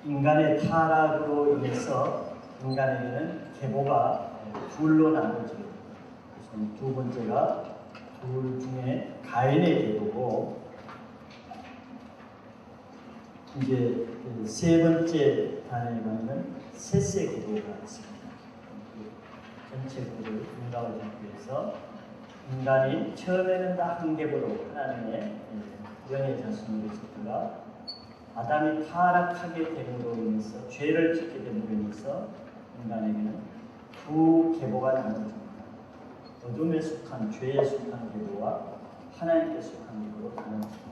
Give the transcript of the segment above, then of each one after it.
인간의 타락으로 인해서 인간에게는 계보가 둘로 나눠지게 됩니다. 그래서 두 번째가 둘 중에 가인의 계보고, 이제 세 번째 단어에 가면 셋의 계보가 있습니다. 전체 구를 인간을 잡기 위해서 인간이 처음에는 다 한 계보로 하나님의 영의 자손으로 있었다가 아담이 타락하게 됨으로 인해서 죄를 짓게 됨으로 인해서 인간에게는 두 계보가 나눠집니다. 어둠에 속한 죄에 속한 계보와 하나님께 속한 계보로 나눠집니다.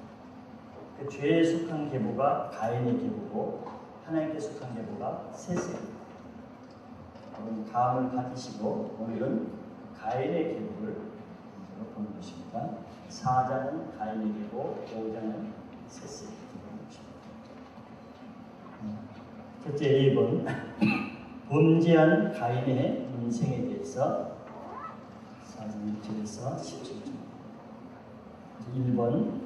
그 죄에 속한 계보가 가인의 계보고 하나님께 속한 계보가 셋의 계보. 여러분 다음을 받으시고 오늘은 가인의 계보를 보는 것입니다. 4장은 가인의 계보, 5장은 셋의 계보입니다. 첫째 1번 범죄한 가인의 인생에 대해서 4장 1절에서 17절. 1번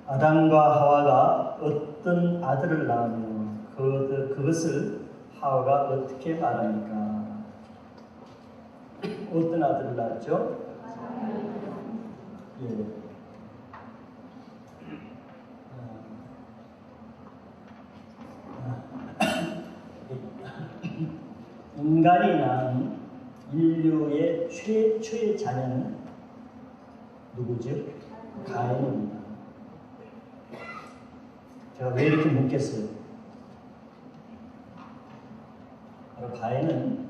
아담과 하와가 어떤 아들을 낳으며 그것을 하와가 어떻게 말합니까? 어떤 아들을 낳았죠? 예. 인간이 낳은 인류의 최초의 자녀는 누구죠? 가인입니다. 제가 왜 이렇게 묻겠어요? 바로 가인은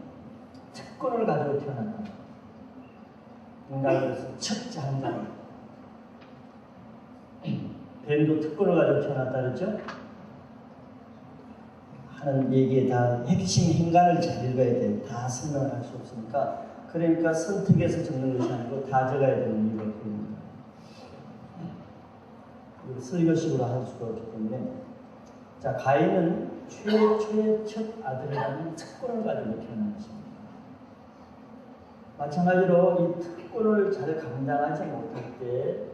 특권을 가지고 태어났다. 인간으로서 첫 장자. 뱀도 특권을 가지고 태어났다 그랬죠? 하는 얘기에 다 핵심 인간을 잘 읽어야 돼요. 다 설명을 할 수 없으니까. 그러니까 선택해서 적는 것이 아니고 다 적어야 되는 이유가 그겁니다. 설교식으로 할 수가 없기 때문에. 자, 가인은 최초의 첫 아들이라는 특권을 가지고 태어난 것입니다. 마찬가지로 이 특권을 잘 감당하지 못할 때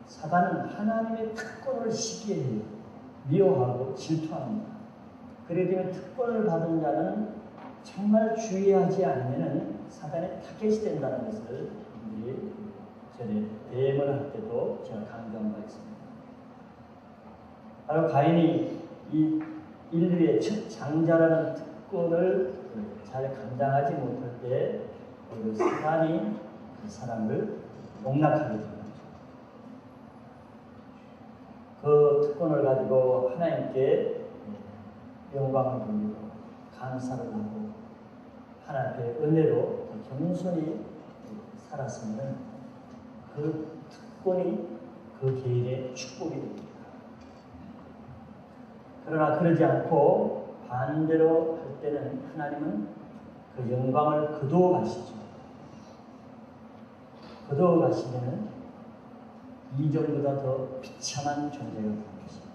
사단은 하나님의 특권을 시기해요. 미워하고 질투합니다. 그렇기 때문에 특권을 받은 자는 정말 주의하지 않으면 사단의 타겟이 된다는 것을 우리 전에 대응을 할 때도 제가 강조한 바 있습니다. 바로 가인이 이 인류의 첫 장자라는 특권을 잘 감당하지 못할 때 사단이 그 사람을 농락하게 됩니다. 그 특권을 가지고 하나님께 영광을 돌리고 감사를 하고 하나님의 은혜로 겸손히 살았으면 그 특권이 그 개인의 축복이 됩니다. 그러나 그러지 않고 반대로 할 때는 하나님은 그 영광을 거두어 가시죠. 거두어 가시면 이전보다 더 비참한 존재가 되는 것입니다.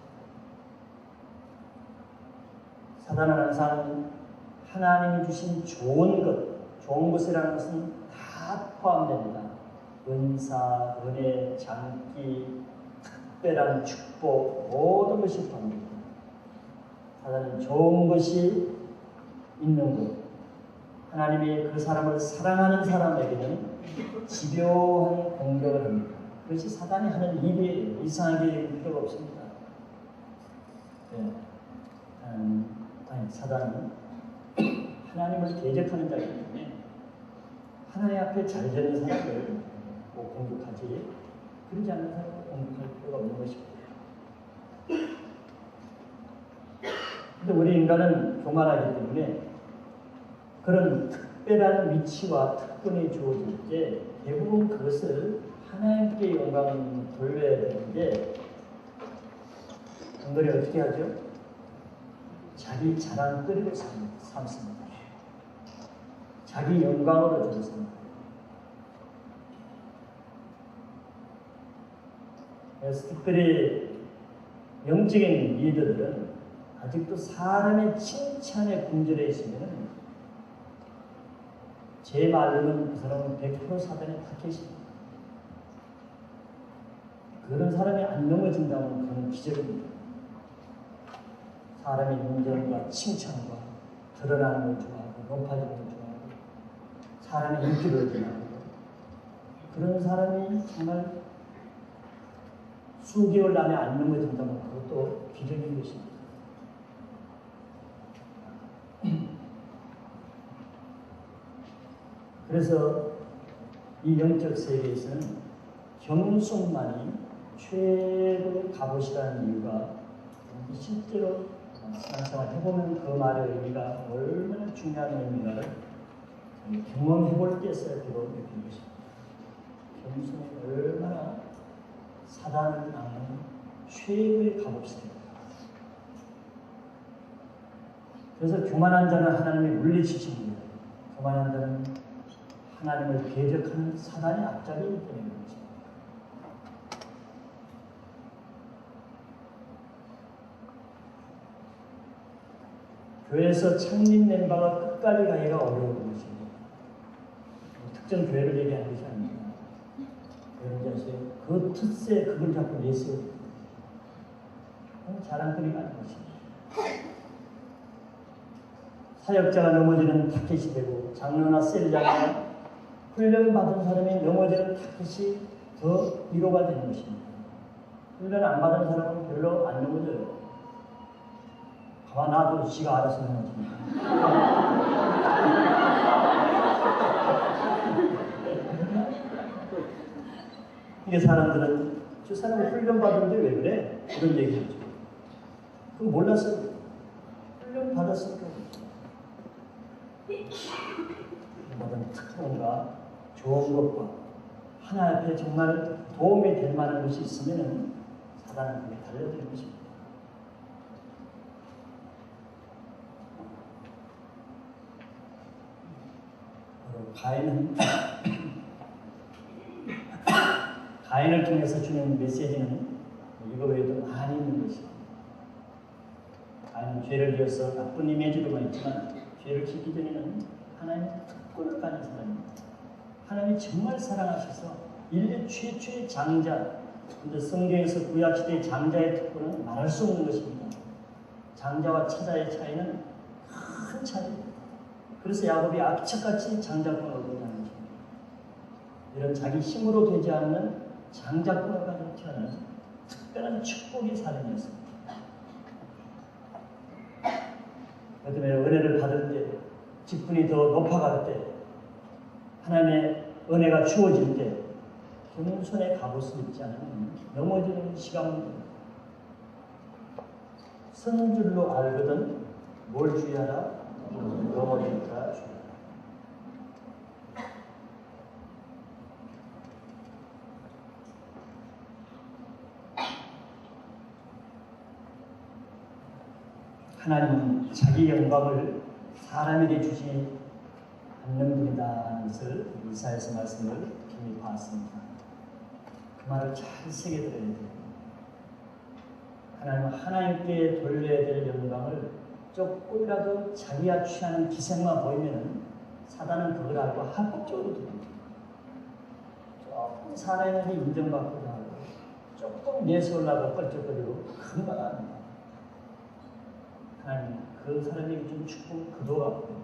사단은 항상 하나님이 주신 좋은 것이라는 것은 다 포함됩니다. 은사, 은혜, 장기, 특별한 축복, 모든 것이 포함됩니다. 사단은 좋은 것이 있는 것, 하나님이 그 사람을 사랑하는 사람에게는 집요한 공격을 합니다. 그것이 사단이 하는 일이에요. 이상하게 읽을 필요가 없습니다. 네. 사단은 하나님을 대적하는 자이기 때문에 하나님 앞에 잘 되는 사람을 공격하지, 그러지 않는 사람을 공격할 필요가 없는 것입니다. 근데 우리 인간은 교만하기 때문에 그런 특별한 위치와 특권이 주어질 때 대부분 그것을 하나님께 영광을 돌려야 되는데 인간이 어떻게 하죠? 자기 자랑거리로 삼습니다. 자기 영광으로 삼습니다. 그래서 특별히 영적인 리더들은 아직도 사람의 칭찬에 굶주려 있으면 제 말로는 그 사람은 100% 사단의 타겟입니다. 그런 사람이 안 넘어진다면 그건 기적입니다. 사람의 인정과 칭찬과 드러나는 걸 좋아하고 높아지는 걸 좋아하고 사람의 인기를 좋아하고 그런 사람이 정말 수개월 안에 안 넘어진다면 그것도 기적인 것입니다. 그래서 이 영적 세계에서는 겸손만이 최고의 갑옷이라는 이유가 실제로 신앙생활 해보면 그 말의 의미가 얼마나 중요한 의미가를 경험해볼 때서야 비로고 느끼는 것입니다. 겸손이 얼마나 사단을 막는 최고의 갑옷입니다. 그래서 교만한 자는 하나님이 물리치십니다. 교만한 자는 하나님을 대적하는 사단의 앞잡이이기 때문에 그렇죠. 교회에서 창립 멤버가 끝까지 가기가 어려운 것입니다. 특정 교회를 얘기하는 것이 아닙니다. 여러분 아세요? 그 텃세 그걸 자꾸 내세워요. 자랑거리가 아닌 것입니다. 사역자가 넘어지는 타켓이 되고 장로나 셀장이나 훈련받은 사람이 넘어지는 타켓이 더 위로가 되는 것입니다. 훈련 안 받은 사람은 별로 안 넘어져요. 가만 놔도 지가 알아서 넘어집니다. 이게 사람들은 저 사람은 훈련받은데 왜 그래? 이런 얘기하죠. 그거 몰랐어요. 훈련 받았으니까. 모든 특권과 좋은 것과 하나 앞에 정말 도움이 될 만한 것이 있으면 사단은 그게 달려드는 것입니다. 가인을 통해서 주는 메시지는 이거 외에도 많이 있는 것입니다. 가인은 죄를 지어서 나쁜 이미지로만 있지만 죄를 짓기 전에는 하나님의 특권을 가진 사람입니다. 하나님이 정말 사랑하셔서 인류 최초의 장자, 근데 성경에서 구약시대의 장자의 특권은 말할 수 없는 것입니다. 장자와 차자의 차이는 큰 차이입니다. 그래서 야곱이 악착같이 장자권을 얻으려는 것입니다. 이런 자기 힘으로 되지 않는 장자권을 가지고 태어난 특별한 축복의 사람이었습니다. 그 때문에 은혜를 받을 때, 직분이 더 높아갈 때, 하나님의 은혜가 주어질 때, 겸손의 갑옷을 입지 않으면 넘어지는 시간입니다. 선 줄로 알거든 뭘 주의하라? 넘어질까 주의하라. 하나님은 자기 영광을 사람에게 주지 않는 분이다는 것을 이사야서 말씀을 깊이 봤습니다. 그 말을 잘 새겨들어야 돼요. 하나님은 하나님께 돌려야 될 영광을 조금이라도 자기가 취하는 기생만 보이면 사단은 그걸 알고 합법적으로 드립니다. 조금 사람에게 인정받고자 하고 조금 내세우려고 껄쩍거리고 금방 합니다. 하나님 그 사람에게 준 축복 그도가 없고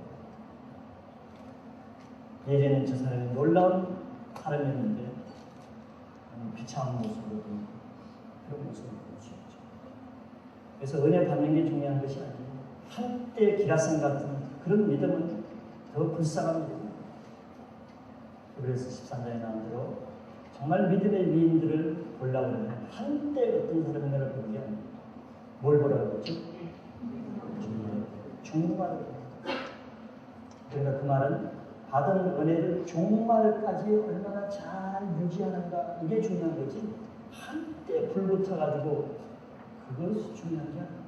예전엔 저 사람이 놀라운 사람이었는데 비참한 모습으로 그런 모습을 보여주셨죠. 그래서 은혜 받는 게 중요한 것이 아니에요. 한때 기라성 같은 그런 믿음은 더 불쌍합니다. 그래서 13장에 나온 대로 정말 믿음의 위인들을 보려고 하면 한때 어떤 사람인가를 보는 게 아닙니다. 뭘 보라고 그러죠? 종말을. 그러니까 그 말은 받은 은혜를 종말까지 얼마나 잘 유지하는가 이게 중요한 거지. 한때 불붙어가지고 그것이 중요한 게 아니에요.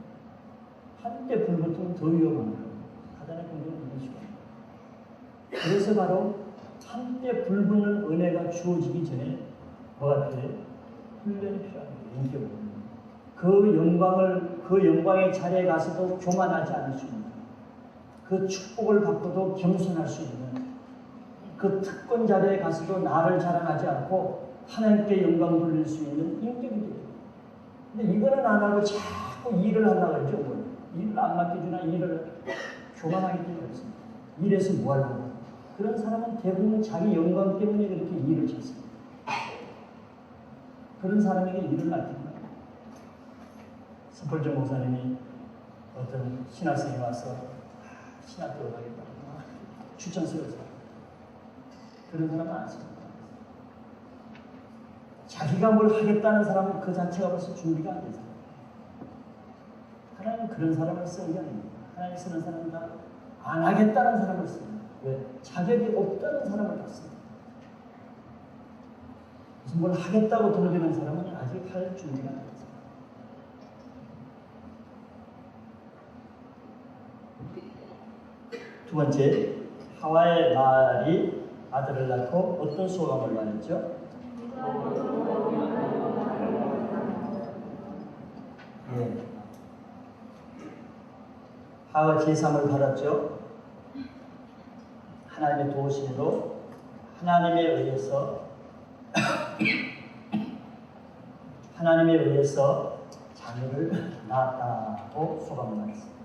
한때 불붙으면 더 위험한 거예요. 사단의 공격은 이런 식으로. 그래서 바로 한때 불붙는 은혜가 주어지기 전에 뭐가 필요해? 훈련이 필요한 거예요. 인격으로. 그 영광의 자리에 가서도 교만하지 않을 수 있는, 그 축복을 받고도 겸손할 수 있는, 그 특권 자리에 가서도 나를 자랑하지 않고 하나님께 영광 돌릴 수 있는 인격이 돼요. 근데 이거는 안 하고 자꾸 일을 하려고 하죠. 일을 안 맡겨주나 일을 교만하기 때문에 그렇습니다. 일해서 뭐 하려고. 그런 사람은 대부분 자기 영광 때문에 그렇게 일을 찾습니다. 그런 사람에게 일을 맡깁니다. 스펄전 목사님이 어떤 신학생이 와서 신학교를 가겠다고 추천서를 사. 그런 사람은 안 씁니다. 자기가 뭘 하겠다는 사람은 그 자체가 벌써 준비가 안 되잖아요. 하나님은 그런 사람을 쓰는 게 아닙니다. 하나님 쓰는 사람은 다 안 하겠다는 사람을 씁니다. 왜? 자격이 없다는 사람을 받습니다. 무슨 뭘 하겠다고 돌리는 사람은 아직 할 준비가 안 됐습니다. 두 번째, 하와의 말이 아들을 낳고 어떤 소감을 말했죠? 예. 하와 제3을 받았죠. 하나님의 도우심으로 하나님에 의해서 자녀를 낳았다고 소감을 말했습니다.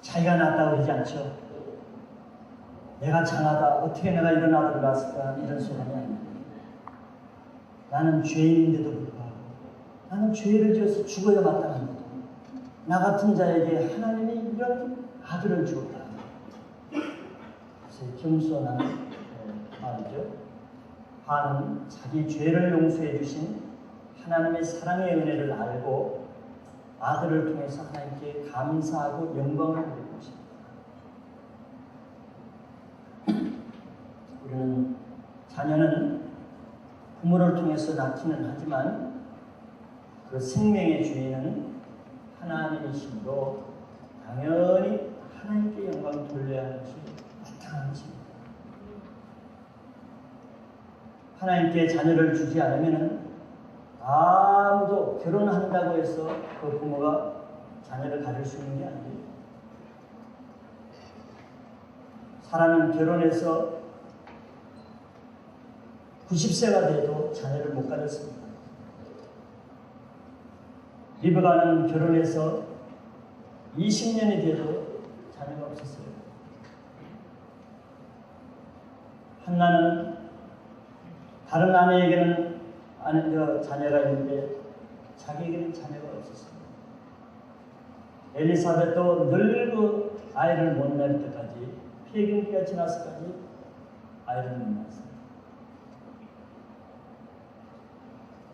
자기가 낳았다고 그러지 않죠. 내가 장하다, 어떻게 내가 이런 아들을 낳았을까, 이런 소감이 아닙니다. 나는 죄인인데도 불구하고 나는 죄를 지어서 죽어야 마땅합니다. 나 같은 자에게 하나님이 이런 아들을 주었다. 그래서 겸손한 말이죠. 하나는 자기 죄를 용서해 주신 하나님의 사랑의 은혜를 알고 아들을 통해서 하나님께 감사하고 영광을 드리는 것입니다. 우리는 자녀는 부모를 통해서 낳기는 하지만 그 생명의 주인은 하나님이시므로 당연히 하나님께 영광을 돌려야 하는 것이 마땅한 것입니다. 하나님께 자녀를 주지 않으면 아무도 결혼한다고 해서 그 부모가 자녀를 가질 수 있는 게 아니에요. 사람은 결혼해서 90세가 돼도 자녀를 못 가졌습니다. 리브가는 결혼해서 20년이 돼도 자녀가 없었어요. 한나는 다른 아내에게는 자녀가 있는데 자기에게는 자녀가 없었습니다. 엘리사벳도 늙고 아이를 못 낳을 때까지 폐경기가 지나서까지 아이를 못 낳았어요.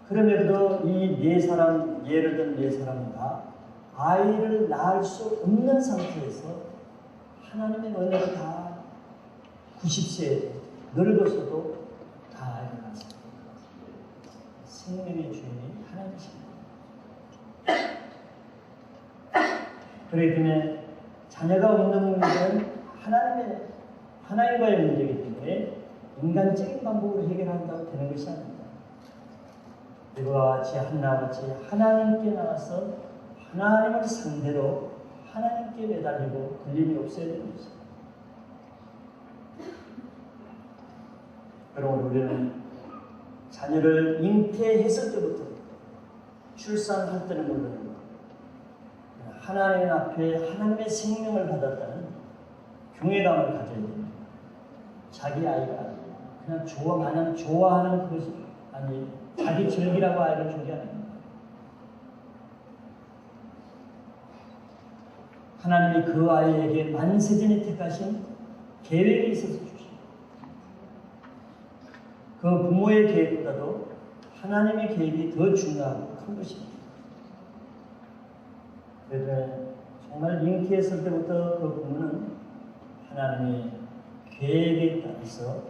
그럼에도 이 네 사람, 예를 든 네 사람은 다 아이를 낳을 수 없는 상태에서 하나님의 은혜를 다 90세에 늙어서도 다 아이를 낳았습니다. 생명의 주인이 하나님이십니다. 그렇기 때문에 자녀가 없는 문제는 하나님과의 문제이기 때문에 인간적인 방법으로 해결한다고 되는 것이 아닙니다. 이와 같이 한나와 같이 하나님께 나와서 하나님을 상대로 하나님께 매달리고 걸림이 없어야 되는 것입니다. 여러분, 우리는 자녀를 잉태했을 때부터 출산할 때는 물론 하나님 앞에 하나님의 생명을 받았다는 경외감을 가져야 됩니다. 자기 아이가 그냥 마냥 좋아하는 그것이 아니 자기 즐기라고 아이를 준 게 아닙니다. 하나님이 그 아이에게 만세전에 택하신 계획이 있어서 주십니다. 그 부모의 계획보다도 하나님의 계획이 더 중요하고 큰 것입니다. 그래서 정말 잉태했을 때부터 그 부모는 하나님의 계획에 따라서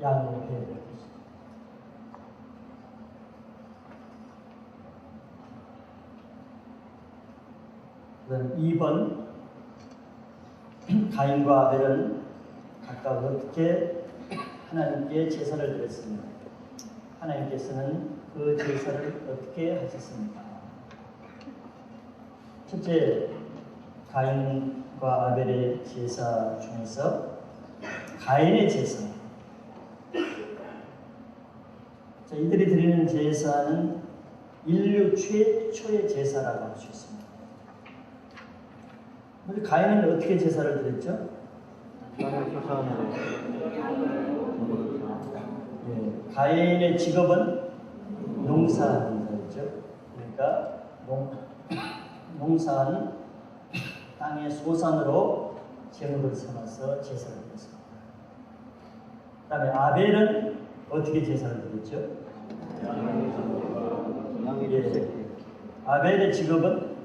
양육을 해야 될 것입니다. 2번, 가인과 아벨은 각각 어떻게 하나님께 제사를 드렸습니다. 하나님께서는 그 제사를 어떻게 하셨습니까? 첫째, 가인과 아벨의 제사 중에서 가인의 제사. 자, 이들이 드리는 제사는 인류 최초의 제사라고 할 수 있습니다. 근데 가인은 어떻게 제사를 드렸죠? 예, 가인의 직업은 농사하는 자였죠. 그러니까 농사한 땅의 소산으로 제물을 삼아서 제사를 드렸습니다. 그 다음에 아벨은 어떻게 제사를 드렸죠? 예, 아벨의 직업은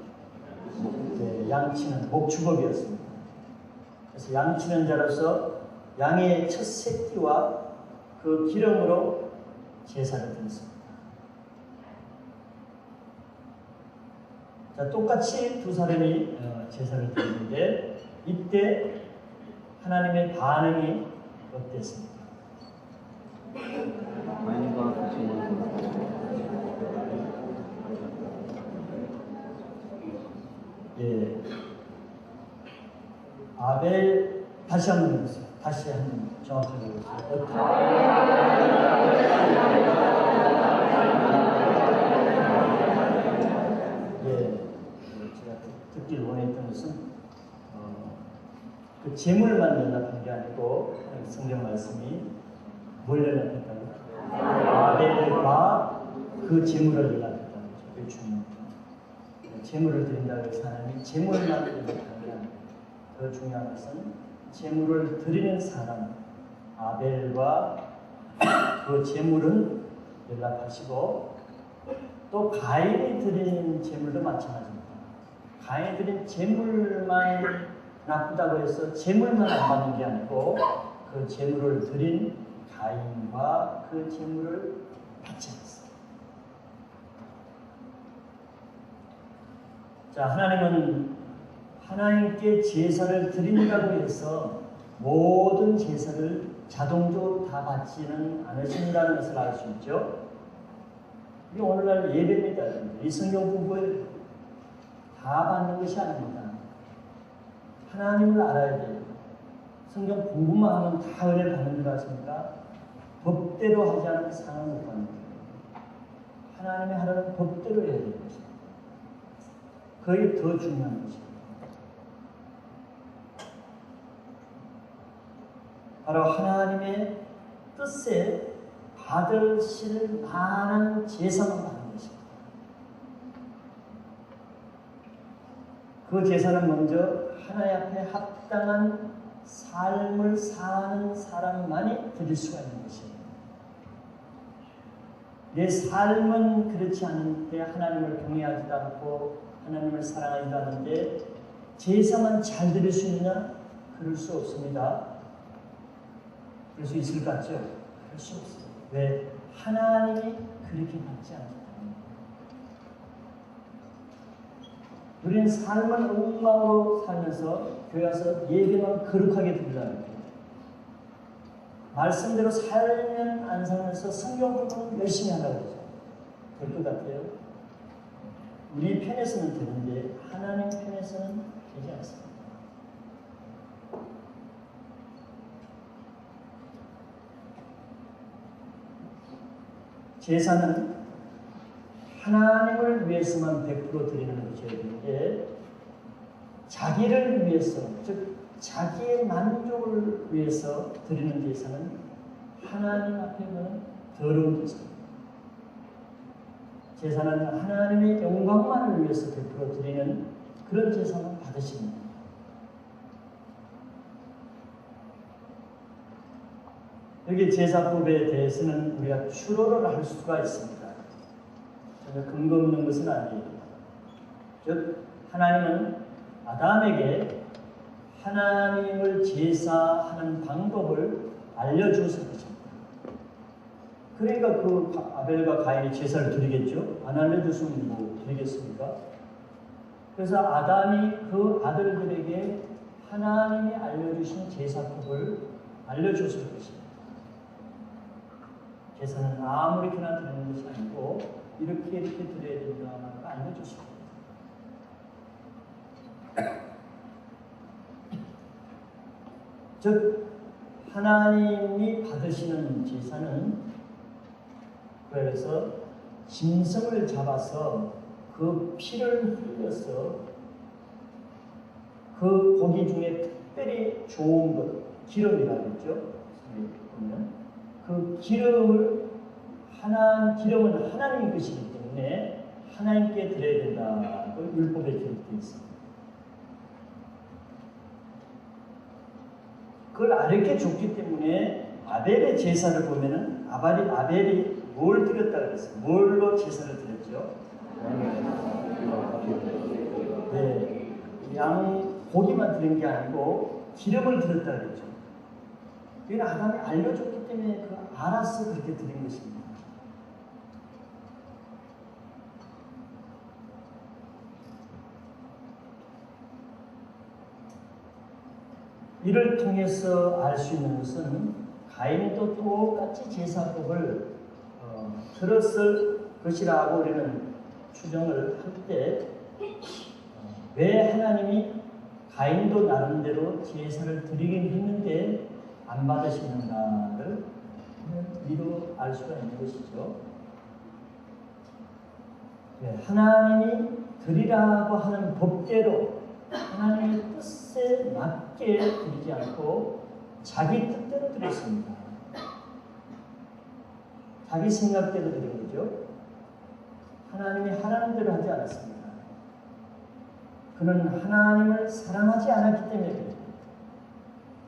양치는 목축업이었습니다. 그래서 양치는 자로서 양의 첫 새끼와 그 기름으로 제사를 드렸습니다. 자, 똑같이 두 사람이 제사를 드리는데 이때 하나님의 반응이 어땠습니까? 예, 아벨 다시 한번 해보세요. 다시 한번 정확하게 해보세요. 제가 듣길 원했던 것은 그 재물만 연락한 게 아니고 성경 말씀이 뭘 연락했다고? 아벨과 그 재물을 연락했다는 거죠. 그게 중요합니다. 재물을 드린다고 해서 하나님이 재물만 연락하는 게 아니라 더 중요한 것은 재물을 드리는 사람 아벨과 그 재물은 연락하시고 또 가인이 드리는 재물도 마찬가지입니다. 가인이 드린 재물만 나쁘다고 해서 재물만 안 받는 게 아니고 그 재물을 드린 가인과 그 재물을 받지 않습니다. 자, 하나님은 하나님께 제사를 드린다고 해서 모든 제사를 자동적으로 다 받지는 않으신다는 것을 알 수 있죠. 이게 오늘날 예배입니다. 이 성경 공부를 다 받는 것이 아닙니다. 하나님을 알아야 돼요. 성경 공부만 하면 다 은혜를 받는 줄 아십니까? 법대로 하지 않는 상을 못 받는 거예요. 하나님의 하라는 법대로 해야 되는 것입니다. 그게 더 중요한 것입니다. 바로 하나님의 뜻에 받으실 만한 제사만 받는 것입니다. 그 제사는 먼저 하나님 앞에 합당한 삶을 사는 사람만이 드릴 수가 있는 것입니다. 내 삶은 그렇지 않은데 하나님을 경외하지도 않고 하나님을 사랑하지도 않는데 제사만 잘 드릴 수 있느냐? 그럴 수 없습니다. 그럴 수 있을 것 같죠? 그럴 수 없어요. 왜? 하나님이 그렇게 받지 않기 때문에. 우리는 삶을 엉망으로 살면서 교회 와서 예배만 거룩하게 드리려고 해요. 말씀대로 살면 안 살면서 성경 공부는 열심히 하려고 하죠. 될 것 같아요. 우리 편에서는 되는데 하나님 편에서는 되지 않습니다. 제사는 하나님을 위해서만 100% 드리는 것이어야 되는데 자기를 위해서, 즉 자기의 만족을 위해서 드리는 제사는 하나님 앞에는 더러운 제사입니다. 제사는 하나님의 영광만을 위해서 100% 드리는 그런 제사만 받으십니다. 여기 제사법에 대해서는 우리가 추론을 할 수가 있습니다. 전혀 근거 없는 것은 아니에요. 즉 하나님은 아담에게 하나님을 제사하는 방법을 알려주었을 것입니다. 그러니까 그 아벨과 가인이 제사를 드리겠죠. 안 알려줬으면 뭐 드리겠습니까? 그래서 아담이 그 아들들에게 하나님이 알려주신 제사법을 알려줬을 것입니다. 제사는 아무렇게나 드리는 것이 아니고 이렇게 드려야 된다는 걸 알려줬습니다. 즉 하나님이 받으시는 제사는 그래서 짐승을 잡아서 그 피를 흘려서 그 고기 중에 특별히 좋은 것, 기름이라고 했죠. 그 기름은 하나님의 것이기 때문에 하나님께 드려야 된다고 율법에 기록되어 있습니다. 그걸 아르게 줬기 때문에 아벨의 제사를 보면은 아벨이 뭘 드렸다 그랬어요? 뭘로 제사를 드렸죠? 네, 양 고기만 드린 게 아니고 기름을 드렸다 그랬죠. 이건 아담이 알려줬기 때문에 알아서 그렇게 드린 것입니다. 이를 통해서 알 수 있는 것은 가인도 똑같이 제사법을 들었을 것이라고 우리는 추정을 할 때 왜 하나님이 가인도 나름대로 제사를 드리긴 했는데 안 받으시는가를 미로 알 수가 있는 것이죠. 하나님이 드리라고 하는 법대로 하나님의 뜻에 맞게 드리지 않고 자기 뜻대로 드렸습니다. 자기 생각대로 드린 거죠. 하나님이 하라는 대로 하지 않았습니다. 그는 하나님을 사랑하지 않았기 때문에 그래요.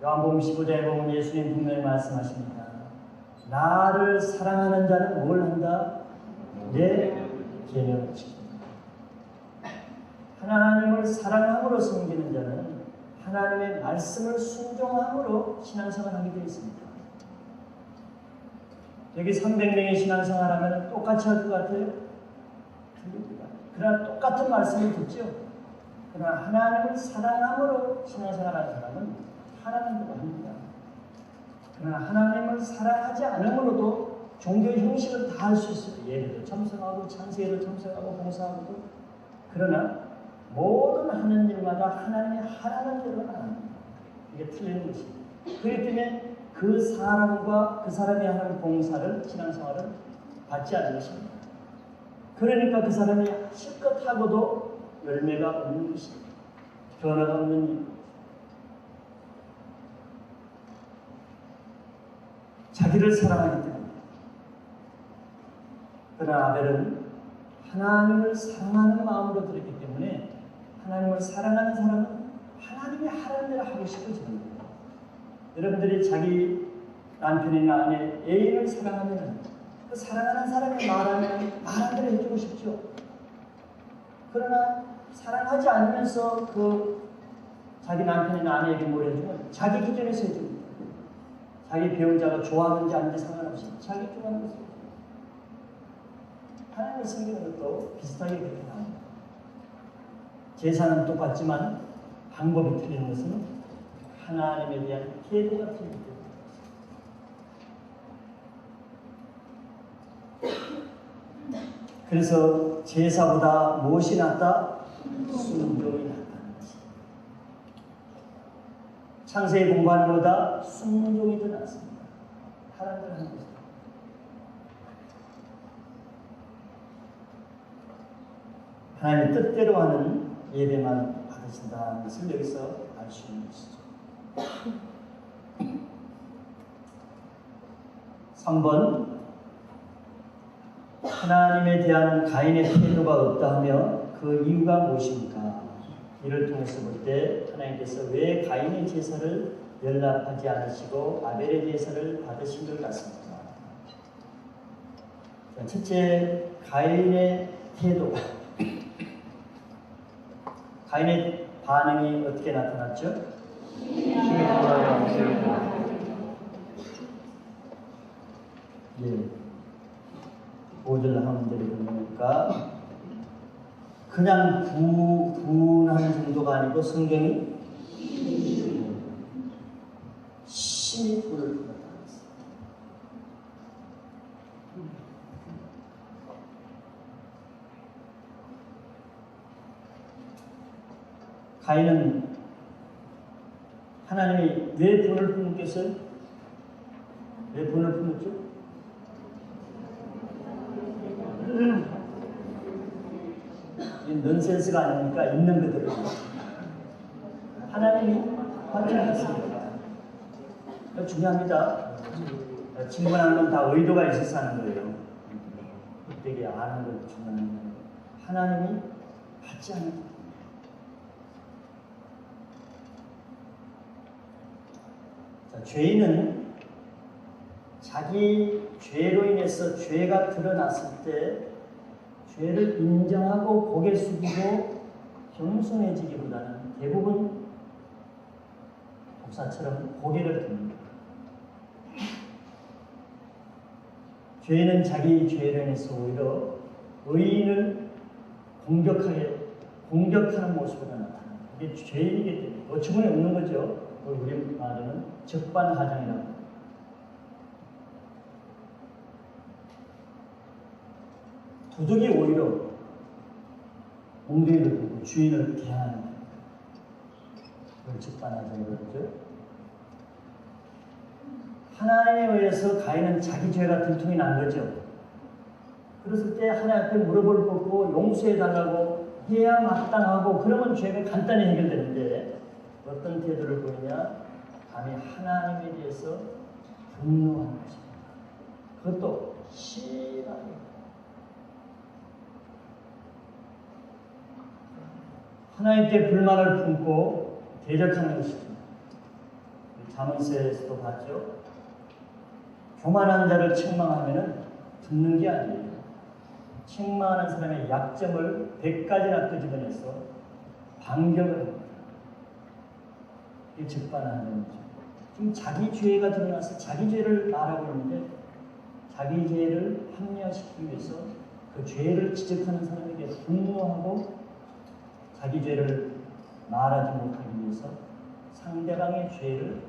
요한복음 15장에 보면 예수님 분명히 말씀하십니다. 나를 사랑하는 자는 뭘 한다? 내 계명을 지킨다. 하나님을 사랑함으로 섬기는 자는 하나님의 말씀을 순종함으로 신앙생활을 하게 되어 있습니다. 여기 300명의 신앙생활하면 똑같이 할 것 같아요? 틀립니다. 그러나 똑같은 말씀을 듣죠. 그러나 하나님을 사랑함으로 신앙생활하는 사람은 하나님으로 합니다. 그러나 하나님을 사랑하지 않음으로도 종교 형식은 다 할 수 있어요. 예배도 참석하고 창세기도 참석하고 봉사하고도. 그러나 모든 하는 일마다 하나님이 하라는 대로 안 합니다. 이게 틀린 것입니다. 그렇기 때문에 그 사람과 그 사람이 하는 봉사를, 신앙생활을 받지 않는 것입니다. 그러니까 그 사람이 실컷 하고도 열매가 없는 것입니다. 변화가 없는 일. 자기를 사랑하기 때문에. 그러나 아벨은 하나님을 사랑하는 마음으로 드렸기 때문에 하나님을 사랑하는 사람은 하나님이 하라는 대로 하고 싶어지는 거예요. 여러분들이 자기 남편이나 아내, 애인을 사랑하면 그 사랑하는 사람이 말하는 대로 해주고 싶죠. 그러나 사랑하지 않으면서 그 자기 남편이나 아내에게 뭘 해주면 자기 기준에서 해줍니다. 자기 배우자가 좋아하는지 아닌지 상관없이 자기 좋아하는 것을 해줍니다. 하나님을 섬기는 것도 비슷하게 그렇게 나옵니다. 제사는 똑같지만 방법이 틀린 것은 하나님에 대한 태도가 틀리기 때문입니다. 그래서 제사보다 무엇이 낫다? 순종이 낫다는 것입니다. 창세기 공부하는 것보다 순종이 더 낫습니다. 하라는 대로 하는 것입니다. 하나님의 뜻대로 하는 예배만 받으신다는 것을 여기서 알 수 있는 것이죠. 3번 하나님에 대한 가인의 태도가 없다 하며 그 이유가 무엇입니까? 이를 통해서 볼 때 하나님께서 왜 가인의 제사를 연락하지 않으시고 아벨의 제사를 받으신 것 같습니다. 자, 첫째, 가인의 태도. 가인의 반응이 어떻게 나타났죠? 예. 5절 하문들이 보니까 그냥 분하는 정도가 아니고 성경이 심히 불을 불었다. 가인은 하나님이 왜 분을 품겠어요? 왜 분을 품었죠? 이게 넌센스가 아니니까 있는 그대로. 하나님이 확인하겠습니다. 중요합니다. 질문하는 건 다 의도가 있어서 하는 거예요. 되게 아는 걸 중요한 거예요. 하나님이 받지 않는 거예요. 자, 죄인은 자기 죄로 인해서 죄가 드러났을 때 죄를 인정하고 고개 숙이고 겸손해지기보다는 대부분 독사처럼 고개를 듭니다. 죄인은 자기 죄로 인해서 오히려 의인을 공격하는 모습으로 나타납니다. 이게 죄인이기 때문에 어처구니 없는 거죠. 우리 말하는 적반하장이라고 합니다. 도둑이 오히려 엉덩이를 들고 주인을 대하는 그걸 적반하장이라고 그러죠. 하나님에 의해서 가인은 자기 죄가 들통이 난 거죠. 그랬을 때 하나님 앞에 무릎을 꿇고 용서해달라고 해야 마땅하고 그러면 죄가 간단히 해결되는데 어떤 태도를 보이냐? 감히 하나님에 대해서 분노하는 것입니다. 그것도 심하게. 하나님께 불만을 품고 대적하는 것이죠. 잠언서에서도 봤죠. 교만한 자를 책망하면 듣는 게 아니에요. 책망하는 사람의 약점을 100가지나 끄집어내서 반격을 합니다. 이게 적반하장이죠. 지금 자기 죄가 드러나서 자기 죄를 말하고 있는데 자기 죄를 합리화시키기 위해서 그 죄를 지적하는 사람에게 분노하고 자기 죄를 말하지 못하기 위해서 상대방의 죄를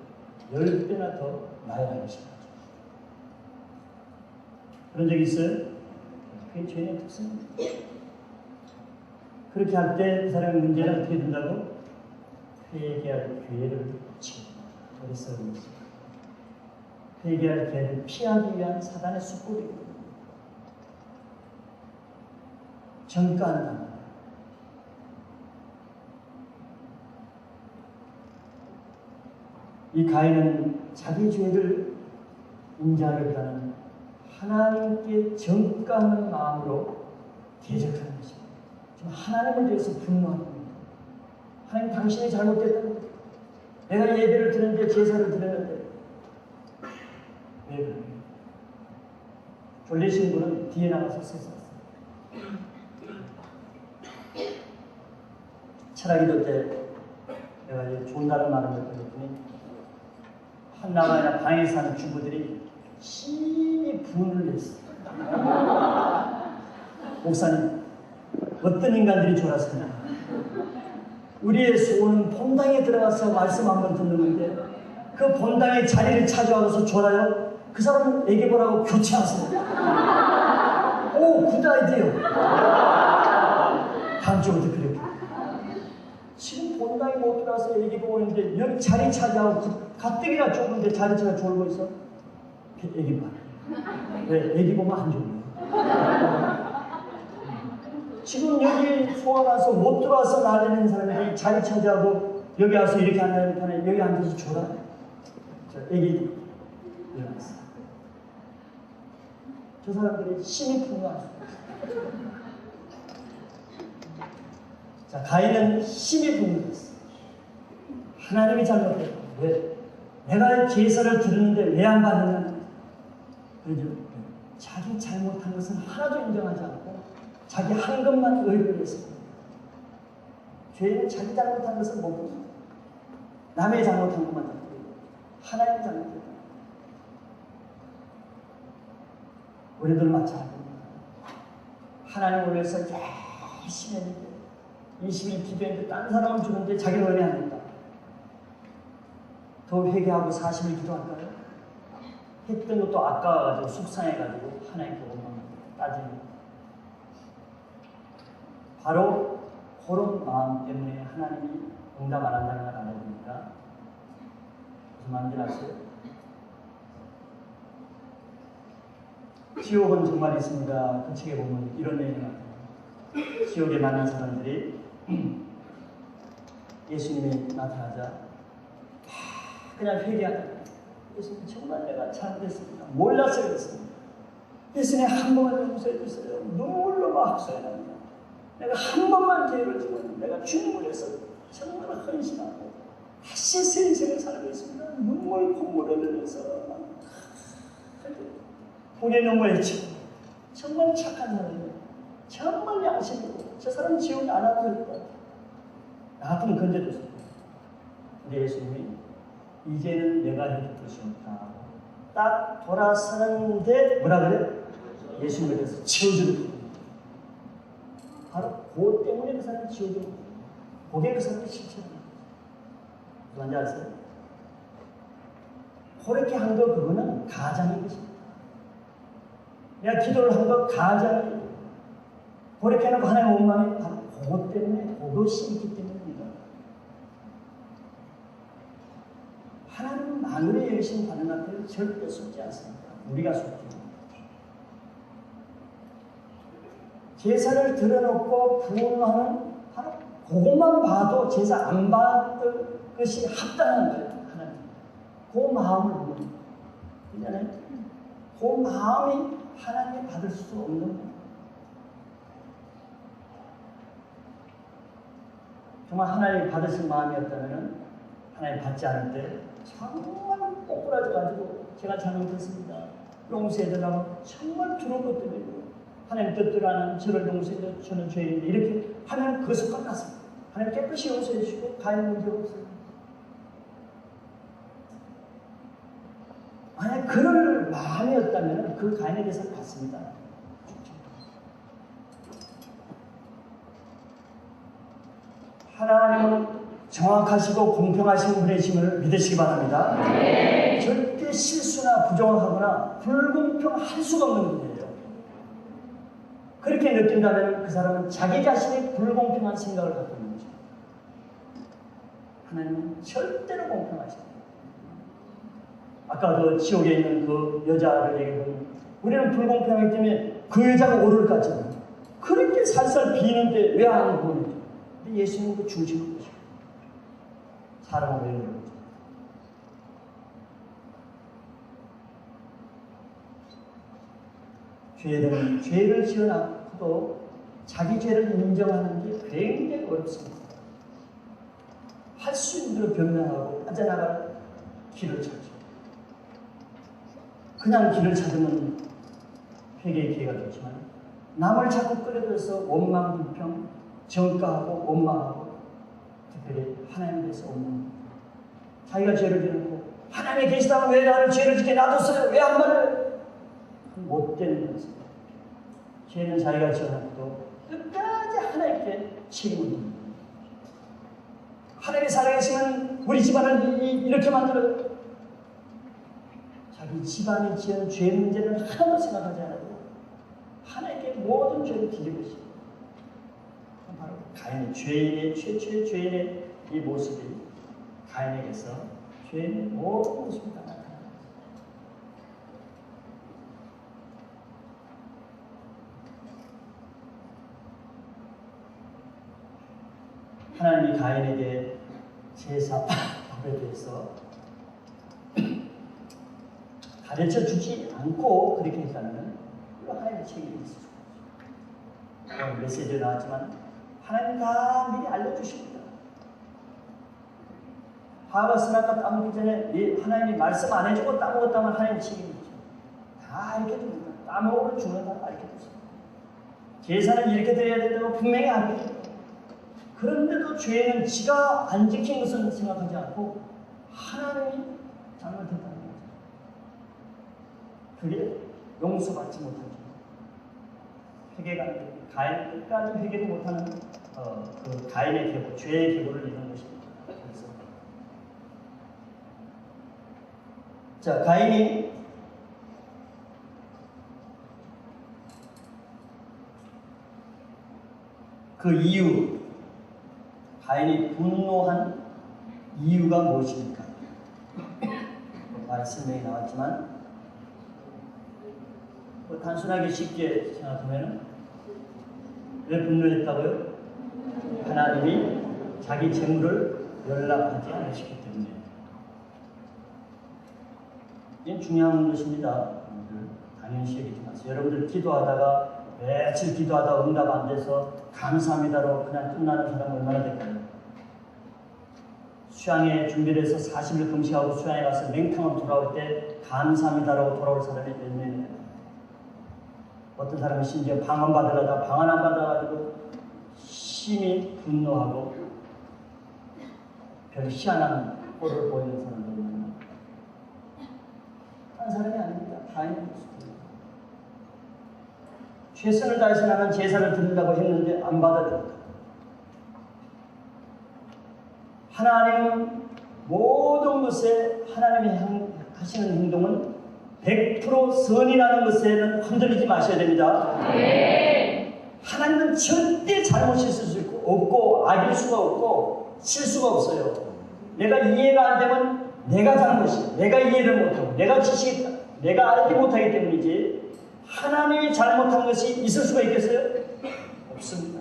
10배나 더 나열하고 싶어요. 그런 적이 있어요? 그게 죄의 특성입니다. 그렇게 할 때 그 사람의 문제는 어떻게 된다고? 회개할 기회를 놓치고 그래서 회개할 기회를 피하기 위한 사단의 수법이거든요. 정가한다. 이 가인은 자기 죄를 인정하기보다는 하나님께 정가하는 마음으로 대적하는 것입니다. 지금 하나님을 대해서 분노하는 겁니다. 하나님 당신이 잘못됐다는 거예요. 내가 예배를 드렸는데 제사를 드렸는데 왜 그래요? 졸리신 분은 뒤에 나가서 세상을 철학기도 때 내가 이제 좋은다는 말을 몇 번 했더니 한나라나 방에 사는 주부들이 심히 분을 냈어요. 목사님, 어떤 인간들이 졸았습니다. 우리의 소원은 본당에 들어가서 말씀 한번 듣는 건데 그 본당의 자리를 찾아와서 졸아요? 그 사람은 애기 보라고 교체하세요. 오, 굿 아이디어. 다음 주부터 그렇게. 지금 본당에 못 들어가서 애기 보고 있는데 여기 자리 찾아오고 가뜩이나 좁은데 자리 찾아 졸고 있어? 애기 봐. 왜? 애기 보면 안 좋아요. 지금 여기 소원와서 못 들어와서 나대는 사람이 자리 차지하고 여기 와서 이렇게 앉는 편에 여기 앉아서 졸아. 저 애기 일어났어. 저 사람들이 심히 분노하죠. 자, 가인은 심히 분노했어. 하나님이 잘못했다. 왜? 내가 제사를 드렸는데 왜 안 받느냐? 그러죠. 자기 잘못한 것은 하나도 인정하지 않고 자기 한 것만 의를 했습니다. 죄는 자기 잘못한 것을 못 봅니다. 남의 잘못한 것만 다 보고 하나님 잘못했다. 우리들 마찬가지입니다. 하나님을 위해서 열심히 했는데 20일 기도했는데 다른 사람은 주는데 자기는 왜 안 했다. 더 회개하고 40일 기도할까요? 했던 것도 아까워가지고 속상해가지고 하나님께 원망 따지는 바로 그런 마음 때문에 하나님이 응답 안 한다는 걸 알아야 됩니다. 무슨 말인지 아세요? 지옥은 정말 있습니다. 그 책에 보면 이런 내용이 나와요. 지옥에 만난 사람들이 예수님이 나타나자 그냥 회개하자. 예수님 정말 내가 잘못했습니다. 몰라서 그랬습니다. 예수님 한 번만 용서해 주세요. 눈물로 막 합성합니다. 내가 한 번만 기회를 주면 내가 주님을 위해서 정말 헌신하고 다시 새 인생을 살고 있습니다. 눈물 콧물을 흘려서 고개 넘어했죠. 정말 착한 사람이에요. 정말 양심이고 저 사람 지옥에 안 와도 될 것 같아요. 나 같으면 건져줬습니다. 근데 예수님이 이제는 내가 해줄 것이 없다. 딱 돌아서는데 뭐라 그래요? 예수님에 대해서 지워주는 거예요. 바로 그 때문에 그 사람이 지워주는 거예요. 그게 그 사람의 실체입니다. 뭔지 아세요? 그렇게 한 거 그거는 가장인 것입니다. 내가 기도를 한 거 가장이에요. 그렇게 해놓고 하나님 원망이 바로 그것 때문에 그것이 있기 때문입니다. 하나님은 마누의 여신 받는 앞에 절대 속지 않습니다. 우리가 속지. 제사를 드러놓고 분노하는 바로 그것만 봐도 제사 안 받을 것이 합당한 거예요. 하나님. 그 마음을 보는 거예요. 그 마음이 하나님이 받을 수 없는 거예요. 정말 하나님이 받으실 마음이었다면 하나님 받지 않을 때 정말 꼬꾸라져가지고 제가 잘못했습니다. 용서해달라고 정말 두려운 것 때문에 하나님 뜻대로 하는 저를 용서해줘 저는 죄인인데 이렇게 하나님 그것을 끝났습니다. 하나님 깨끗이 용서해 주시고 가인 문제 없어요. 만약 그럴 마음이었다면 그 가인에 대해서 받습니다. 하나님은 정확하시고 공평하신 분이심을 믿으시기 바랍니다. 네. 절대 실수나 부정하거나 불공평할 수가 없는 분이에요. 그렇게 느낀다면 그 사람은 자기 자신이 불공평한 생각을 갖고 있는 거죠. 하나님은 절대로 공평하십니다. 아까 그 지옥에 있는 그 여자를 얘기하면 우리는 불공평하기 때문에 그 여자가 오를 것 같잖아요. 그렇게 살살 비는데 왜 안 보는지. 근데 예수님은 그 중심을 보시고 사람을 왜 그러는 거죠. 죄는 죄를 지어놔도 자기 죄를 인정하는 게 굉장히 어렵습니다. 할 수 있는 대로 변명하고 빠져나갈 길을 찾죠. 그냥 길을 찾으면 회개의 기회가 되지만 남을 자꾸 끌어들여서 원망, 불평, 정가하고 원망하고 특별히 하나님에 대해서 원망. 자기가 죄를 지었고 하나님이 계시다면 왜 나를 죄를 짓게 놔뒀어요? 왜 한 말을? 못되는 것입니다. 죄는 자기가 지어놨고 끝까지 하나님께 책임을 묻는 거예요. 하나님이 살아계시면 우리 집안을 이렇게 만들어요. 자기 집안이 지은 죄 문제는 하나도 생각하지 않고 하나님께 모든 죄를 뒤집으시고 바로 가인의 죄인의 최초의 죄인의 이 모습이 가인에게서 죄인의 모든 모습이 다 나타납니다. 하나님이 가인에게 제사법에 대해서 가르쳐 주지 않고 그렇게 했다면 하나님의 책임이 있을 수 없죠. 오늘 메시지에 나왔지만 하나님 다 미리 알려주십니다. 화가 쓰나까 따먹기 전에 하나님이 말씀 안 해주고 따먹었다면 하나님의 책임이 있죠. 다 알려줍니다. 따먹으면 죽는다 알려줬습니다. 제사는 이렇게 드려야 된다고 분명히 알려줍니다. 그런데도 죄는 지가 안 지킨 것을 생각하지 않고 하나님이 잘못했다는 거죠. 그게 용서받지 못하죠. 회개가 안 됩니다. 가인 끝까지 회개도 못하는 그 가인의 계보, 죄의 계보를 이루는 것입니다. 그래서 자, 가인이 그 이유, 가인이 분노한 이유가 무엇입니까? 말씀에 나왔지만 단순하게 쉽게 생각하면 왜 분노했다고요? 하나님이 자기 재물을 연락하지 않으시기 때문에. 이게 중요한 것입니다. 당연시 여기지 마세요. 여러분들 기도하다가 며칠 기도하다 응답 안 돼서 감사합니다로 그냥 끝나는 사람 얼마나 될까요? 수양회 준비를 해서 40일 금식하고 수양회 가서 맹탕으로 돌아올 때 감사합니다라고 돌아올 사람이 몇 명이에요? 어떤 사람은 심지어 방언 받으려다 방언 안 받아가지고 심히 분노하고 별 희한한 꼴을 보이는 사람도 있는 한 사람이 아닙니다. 다 있는 것입니다. 최선을 다해서 나는 제사를 드린다고 했는데 안 받아줍니다. 하나님은 모든 것에 하나님이 하시는 행동은 100% 선이라는 것에는 흔들리지 마셔야 됩니다. 네. 하나님은 절대 잘못이 있을 수 없고 악일 수가 없고 실수가 없어요. 내가 이해가 안 되면 내가 잘못이야. 내가 이해를 못하고 내가 알지 못하기 때문이지 하나님이 잘못한 것이 있을 수가 있겠어요? 없습니다.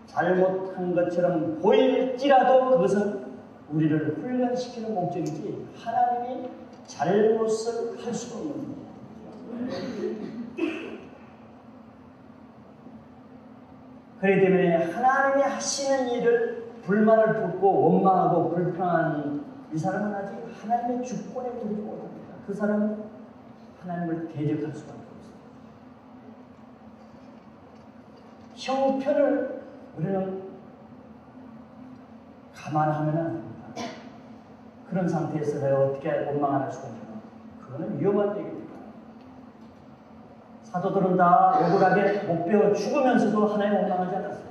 잘못한 것처럼 보일지라도 그것은 우리를 훈련시키는 목적이지 하나님이 잘못을 할 수가 없는 거예요. 그렇기 때문에 하나님이 하시는 일을 불만을 품고 원망하고 불평한 이 사람은 아직 하나님의 주권에 들지 못합니다. 그 사람은 하나님을 대적할 수밖에 없습니다. 형편을 우리는 감안하면 안 됩니다. 그런 상태에서 내가 어떻게 원망 안 할 수가 있나? 그거는 위험한 얘기입니다. 사도들은 다 억울하게 못 배워 죽으면서도 하나님 원망하지 않았어요.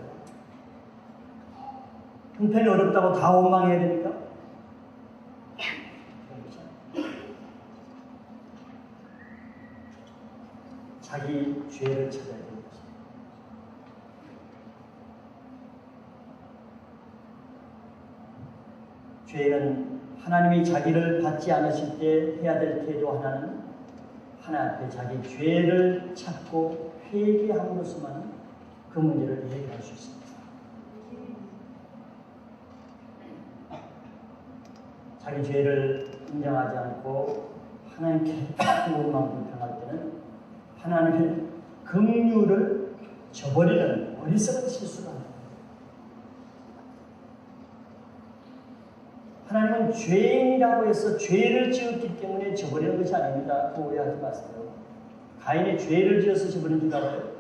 형편이 어렵다고 다 원망해야 됩니까? 자기 죄를 찾아야 되는 것입니다. 죄는 하나님이 자기를 받지 않으실 때 해야 될 태도 하나는 하나님 앞에 자기 죄를 찾고 회개함으로써만 그 문제를 해결할 수 있습니다. 자기 죄를 인정하지 않고 하나님께 원망 불평할 때는 하나님의 긍휼을 저버리는 어리석은 실수가 합니다. 하나님은 죄인이라고 해서 죄를 지었기 때문에 저버리는 것이 아닙니다. 그 오해하지 마세요. 가인이 죄를 지어서 저버린 줄 알아요?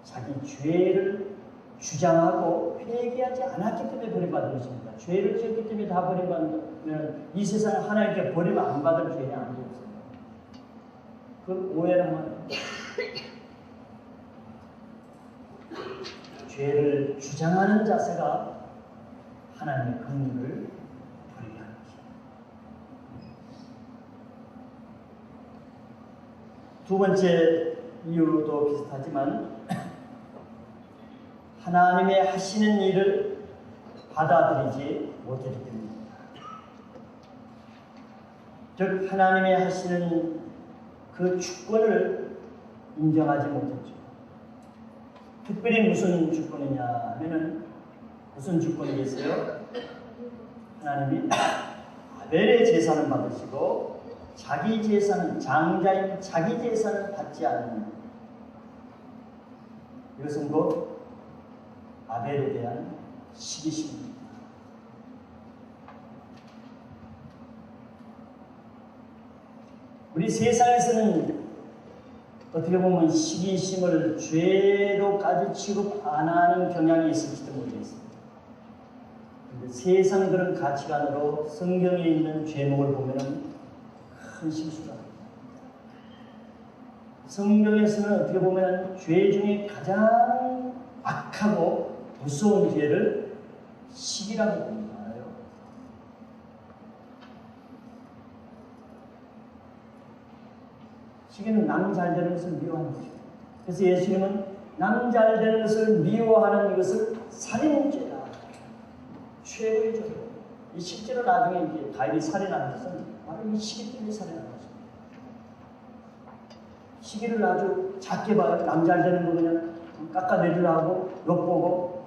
자기 죄를 주장하고 회개하지 않았기 때문에 버림받은 것입니다. 죄를 지었기 때문에 다 버림받으면 이 세상 하나님께 버림 안 받을 죄는 아무도 없어요. 그 오해를 하면 죄를 주장하는 자세가 하나님의 긍휼을 버리게 하는 것입니다. 두 번째 이유도 비슷하지만 하나님의 하시는 일을 받아들이지 못하기 때문입니다. 즉 하나님의 하시는 그 주권을 인정하지 못했죠. 특별히 무슨 주권이냐 하면은 무슨 주권이겠어요? 하나님이 아벨의 제사는 받으시고 자기 제사는 장자인 자기 제사는 받지 않는 이것은 곧 아벨에 대한 시기심입니다. 우리 세상에서는 어떻게 보면 시기심을 죄로까지 취급 안 하는 경향이 있을지도 모르겠습니다. 그런데 세상 그런 가치관으로 성경에 있는 죄목을 보면 큰 실수가 됩니다. 성경에서는 어떻게 보면 죄 중에 가장 악하고 무서운 죄를 시기라고 봅니다. 시기는 남 잘 되는 것을 미워하는 것입니다. 그래서 예수님은 남 잘 되는 것을 미워하는 것을 살인죄다. 최고의 죄. 이 실제로 나중에 이제 다윗이 살인하는 것은 바로 이 시기 때문에 살인하는 것입니다. 시기를 아주 작게 봐요. 남 잘 되는 거 그냥 깎아내리려고 욕보고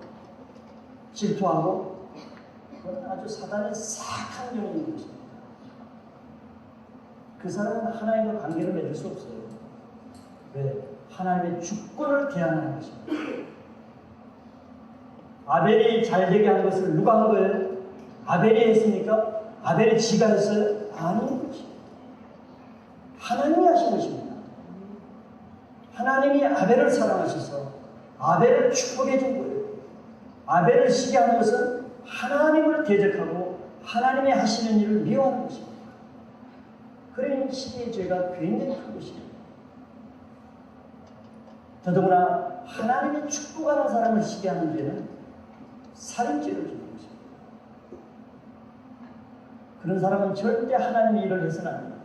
질투하고, 그건 아주 사단의 사악한 영인 것입니다. 그 사람은 하나님과 관계를 맺을 수 없어요. 왜? 하나님의 주권을 대항하는 것입니다. 아벨이 잘되게 한 것을 누가 한 거예요? 아벨이 했습니까? 아벨이 지가 했어요? 아닌 것입니다. 하나님이 하신 것입니다. 하나님이 아벨을 사랑하셔서 아벨을 축복해 준 거예요. 아벨을 시기하는 것은 하나님을 대적하고 하나님이 하시는 일을 미워하는 것입니다. 그러니 시기의 죄가 굉장히 큰 것입니다. 더더구나 하나님이 축복하는 사람을 시기하는 죄는 살인죄를 주는 것입니다. 그런 사람은 절대 하나님의 일을 해서는 안 됩니다.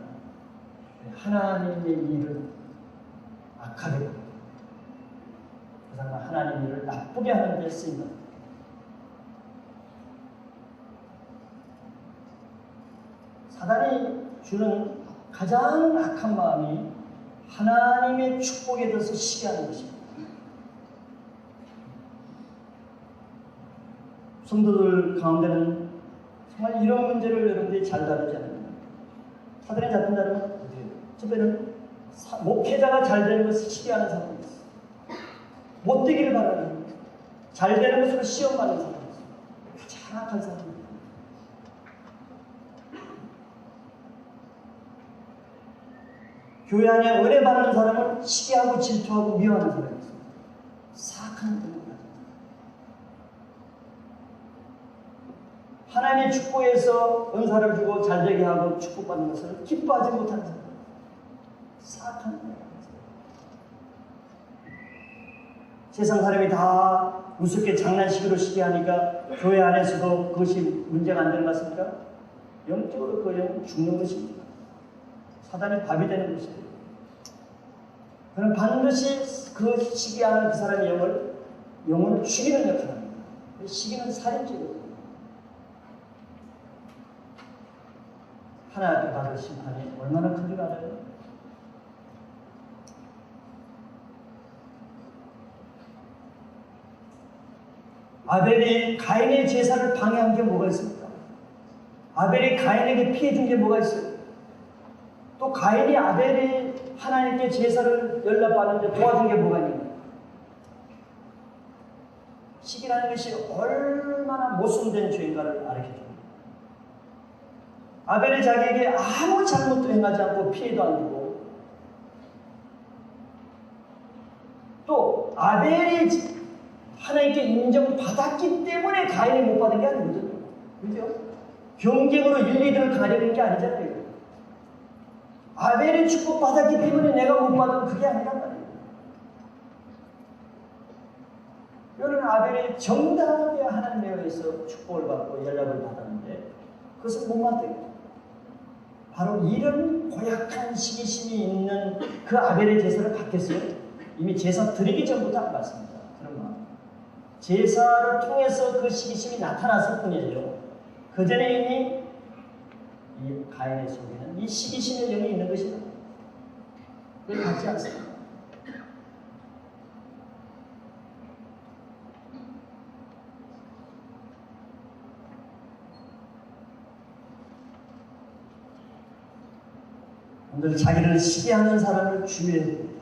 하나님의 일을 악하게 보고 그 사람은 하나님의 일을 나쁘게 하는 데 쓰인다. 사단이 주는 가장 악한 마음이 하나님의 축복에 대해서 시기하는 것입니다. 성도들 가운데는 정말 이런 문제를 여러분들이 잘 다루지 않습니다. 사단에 잡힌 자는 첫째는 목회자가 잘 되는 것을 시기하는 사람이 있어요. 못 되기를 바라는, 잘 되는 것으로 시험 받는 사람이 있어요. 가장 악한 사람입니다. 교회 안에 은혜 받는 사람은 시기하고 질투하고 미워하는 사람이 있습니다. 사악한 분입니다. 하나님의 축복에서 은사를 주고 잘되게 하고 축복받는 것을 기뻐하지 못하는 사람, 사악한 분입니다. 세상 사람이 다 우습게 장난식으로 시기하니까 교회 안에서도 그것이 문제가 안 되는 것 같습니까? 영적으로 그 영은 죽는 것입니다. 사단이 밥이 되는 것이에요. 그럼 반드시 그 시기하는 그 사람의 영혼을 죽이는 역할을 합니다. 시기는 살인죄거든요. 하나님께 받을 심판이 얼마나 큰 줄 알아요? 아벨이 가인의 제사를 방해한 게 뭐가 있습니까? 아벨이 가인에게 피해 준 게 뭐가 있어요? 또 가인이 아벨이 하나님께 제사를 연락받는데 도와준 게 뭐가 있는가? 시기라는 것이 얼마나 모순된 죄인가를 가르쳐줍니다. 아벨이 자기에게 아무 잘못도 행하지 않고 피해도 안 주고, 또 아벨이 하나님께 인정받았기 때문에 가인이 못 받은 게 아니거든요. 그죠? 경쟁으로 일리들을 가리는 게 아니잖아요. 아벨이 축복받았기 때문에 내가 못 받은 그게 아니란 말이에요. 여러분, 아벨이 정당하게 하나님에 의해서 축복을 받고 연락을 받았는데 그것을 못 만들고, 바로 이런 고약한 시기심이 있는 그 아벨의 제사를 받겠어요? 이미 제사 드리기 전부터 안 받습니다. 그런 마음. 제사를 통해서 그 시기심이 나타났을 뿐이에요. 그 전에 이미 이 가인의 속에는 이 시기심의 영이 있는 것이다. 그걸 받지 않습니다. 오늘 자기를 시기하는 사람을 주의해야 됩니다.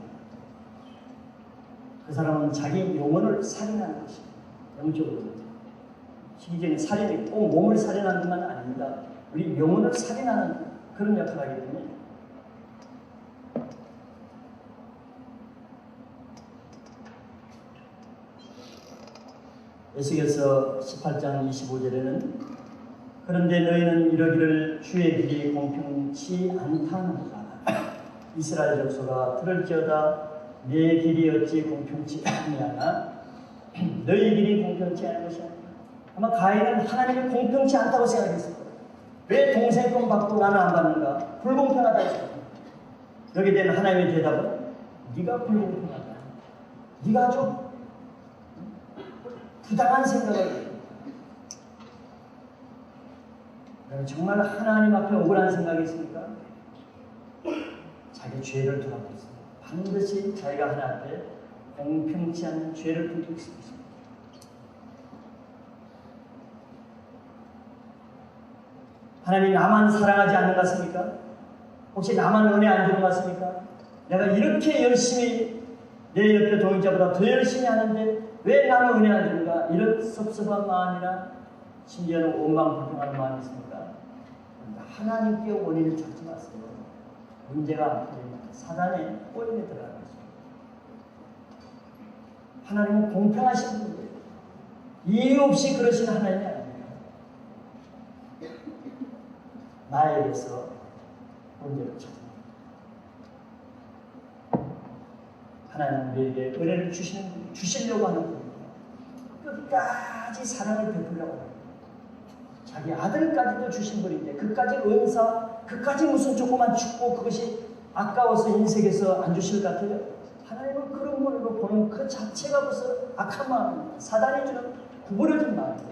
그 사람은 자기 영혼을 살인하는 것입니다. 영적으로. 시기적인 살인이 꼭 몸을 살인하는 것만 아닙니다. 우리 영혼을 살인하는 그런 역할을 하기 때문에 에스겔서 18장 25절에는 그런데 너희는 이러기를 주의 길이 공평치 않다는가. 이스라엘 족속아 들을지어다. 내 길이 어찌 공평치 아니하나 너희 길이 공평치 않은 것이 아니라. 아마 가인은 하나님이 공평치 않다고 생각했을 거예요. 왜 동생 건 받고 나는 안 받는가? 불공평하다 했어요. 여기에 대한 하나님의 대답은 네가 불공평하다. 네가 아주 부당한 생각을 해요. 정말 하나님 앞에 억울한 생각이 있습니까? 자기 죄를 돌아보겠습니다. 반드시 자기가 하나님 앞에 공평치 않은 죄를 품고 있습니다. 하나님 나만 사랑하지 않는 것 같습니까? 혹시 나만 은혜 안 주는 것 같습니까? 내가 이렇게 열심히 내 옆에 동역자보다 더 열심히 하는데 왜 나는 은혜 안 주는가? 이런 섭섭한 마음이나 심지어는 원망불평하는 마음이 있습니까? 하나님께 원인을 찾지 마세요. 문제가 안 풀립니다. 사단의 꼬임에 들어가는 것입니다. 하나님은 공평하신 분이에요. 이유 없이 그러신 하나님이 아니에요. 나에게서 문제를 찾습니다. 하나님은 우리에게 은혜를 주시려고 하는 분입니다. 끝까지 사랑을 베풀려고 합니다. 자기 아들까지도 주신 분인데 그까지 은사, 그까지 무슨 조그만 축복 그것이 아까워서 인생에서 안 주실 것 같아요? 하나님은 그런 분으로 보는 그 자체가 벌써 악한 마음입니다. 사단이 주는 구부러진 마음이에요.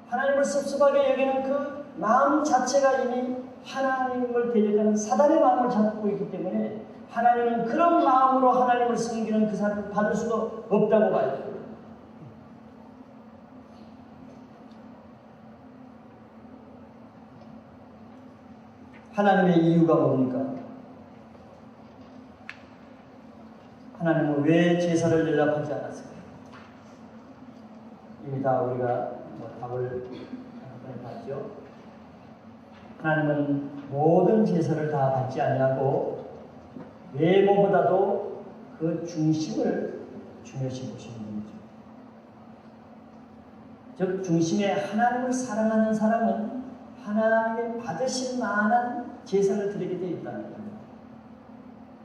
하나님을 섭섭하게 여기는 그 마음 자체가 이미 하나님을 대적하는 사단의 마음을 잡고 있기 때문에 하나님은 그런 마음으로 하나님을 섬기는 그 사람을 받을 수도 없다고 봐요. 하나님의 이유가 뭡니까? 하나님은 왜 제사를 연락하지 않았을까요? 이미 다 우리가 답을 봤죠. 하나님은 모든 제사를 다 받지 아니하고 외모보다도 그 중심을 중요시 보시는 분이죠. 즉 중심에 하나님을 사랑하는 사람은 하나님의 받으실 만한 제사를 드리게 되어 있다는 겁니다.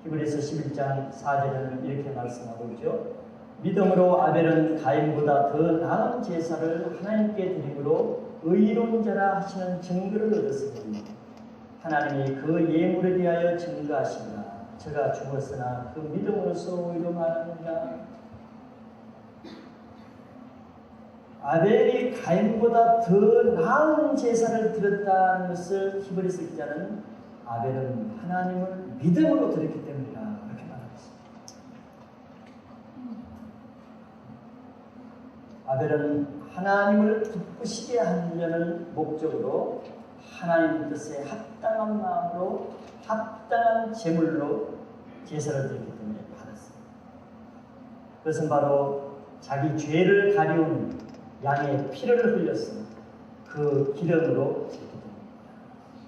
히브리서 11장 4절에는 이렇게 말씀하고 있죠. 믿음으로 아벨은 가인보다 더 나은 제사를 하나님께 드림으로 의로운 자라 하시는 증거를 얻었으니 하나님이 그 예물에 대하여 증거하시니라. 저가 죽었으나 그 믿음으로서 의로 말하느니라. 아벨이 가인보다 더 나은 제사를 드렸다는 것을 히브리서 기자는 아벨은 하나님을 믿음으로 드렸기 때문이다 그렇게 말하고 있습니다. 아벨은 하나님을 기쁘시게 하려는 목적으로 하나님 뜻에 합당한 마음으로 합당한 제물로 제사를 드렸기 때문에 받았습니다. 그것은 바로 자기 죄를 가리우는 양의 피를 흘렸으니 그 기름으로 드렸기 때문입니다.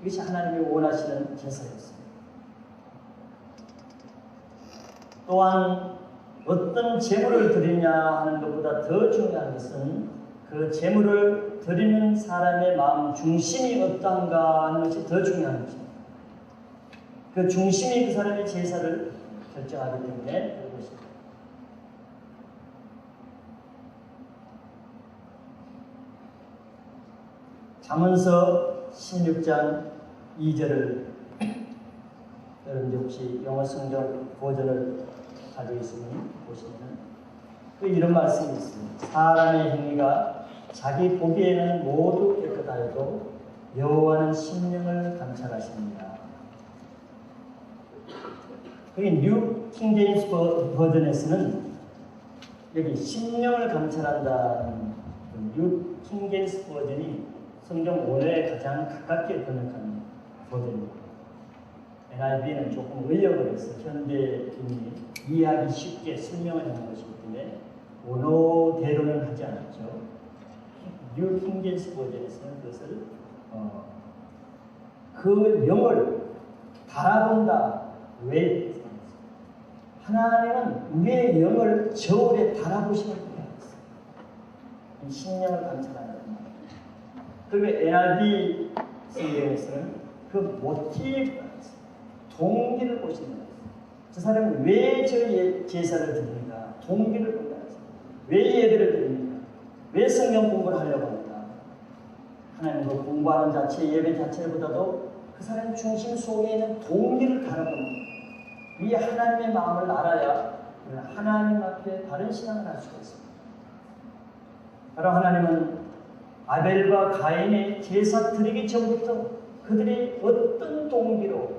이것이 하나님이 원하시는 제사였습니다. 또한 어떤 제물을 드리냐 하는 것보다 더 중요한 것은 그 제물을 드리는 사람의 마음 중심이 어떤가 하는 것이 더 중요한 것입니다. 그 중심이 그 사람의 제사를 결정하기 때문에 그것입니다. 잠언서 16장 2절을 여러분들 혹시 영어 성경 버전을 가지고 있으면 보시면 이런 말씀이 있습니다. 사람의 행위가 자기 보기에는 모두 깨끗하여도 여호와는 심령을 감찰하십니다. 여기 뉴 킹제임스 버전에서는 여기 심령을 감찰한다는 뉴 킹제임스 버전이 성경 원어에 가장 가깝게 번역하는 버전입니다. NIV는 조금 의역을 해서 현대인이 이해하기 쉽게 설명을 하는 것이기 때문에 원어대로는 하지 않았죠. 뉴 킹제임스 버전에서는 그것을 그 영을 달아본다. 왜? 하나님은 우리의 영을 저울에 달아보시는 분이 아니었어요. 이 심령을 감찰하는 겁니다. 그리고 NIV 성경에서는 그 모티브, 동기를 보시는 거예요. 저 사람은 왜 저 제사를 드립니까? 동기를 본다. 왜 예배를 드립니까? 왜 성경 공부를 하려고 합니까? 하나님 그 공부하는 자체, 예배 자체보다도 그 사람 중심 속에 있는 동기를 다뤄봅니다. 이 하나님의 마음을 알아야 하나님 앞에 바른 신앙을 할 수가 있습니다. 바로 하나님은 아벨과 가인의 제사 드리기 전부터 그들이 어떤 동기로